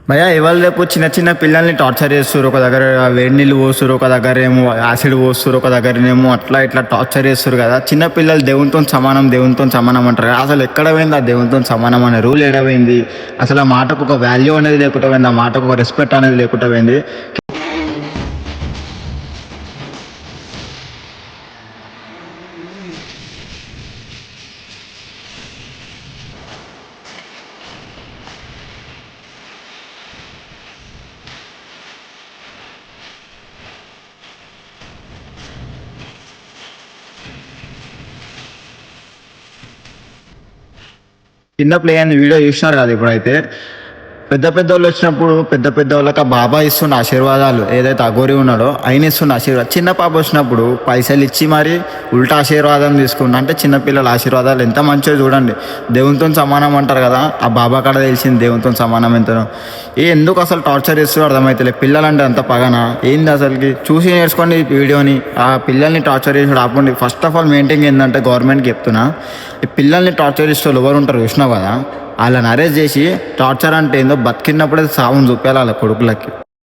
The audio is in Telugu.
భయ్యా ఇవాళ రేపు చిన్న చిన్న పిల్లల్ని టార్చర్ చేస్తారు. ఒక దగ్గర వేడి నీళ్ళు పోస్తారు, ఒక దగ్గర ఏమో యాసిడ్ పోస్తారు, ఒక దగ్గరనేమో అట్లా ఇట్లా టార్చర్ చేస్తారు కదా. చిన్న పిల్లలు దేవునితో సమానం, దేవునితో సమానం అంటారు కదా. అసలు ఎక్కడ పోయింది ఆ దేవునితో సమానం అనే రూల్ ఎడపోయింది? అసలు ఆ మాటకు ఒక వాల్యూ అనేది లేకుండా పోయింది, ఆ మాటకు ఒక రెస్పెక్ట్ అనేది లేకుండా పోయింది. చిన్న ప్లే అని వీడియో చూసినారు కదా. ఇప్పుడైతే పెద్ద పెద్ద వాళ్ళు వచ్చినప్పుడు పెద్ద పెద్ద వాళ్ళకి ఆ బాబా ఇస్తున్న ఆశీర్వాదాలు, ఏదైతే అఘోరి ఉన్నాడో ఆయన ఇస్తున్న ఆశీర్వాదం, చిన్న పాప వచ్చినప్పుడు పైసలు ఇచ్చి మరి ఉల్టా ఆశీర్వాదం తీసుకున్నా. అంటే చిన్నపిల్లల ఆశీర్వాదాలు ఎంత మంచిగా చూడండి. దేవునితో సమానం అంటారు కదా, ఆ బాబా కాడ తెలిసింది దేవునితో సమానం ఎంతనో. ఎందుకు అసలు టార్చర్ చేస్తారో అర్థమవుతలే. పిల్లలంటే అంత పగన ఏంది అసలుకి? చూసి నేర్చుకోండి ఈ వీడియోని. ఆ పిల్లల్ని టార్చర్ చేసి ఆపండి. ఫస్ట్ ఆఫ్ ఆల్ మెయింటైన్ ఏంటంటే గవర్నమెంట్కి చెప్తున్నా, ఈ పిల్లల్ని టార్చర్ చేసే వాళ్ళు ఎవరు ఉంటారు చూసినావు కదా, వాళ్ళని అరెస్ట్ చేసి టార్చర్ అంటే ఏందో బతికినప్పుడే సావును చూపించాలి వాళ్ళ కొడుకులకి.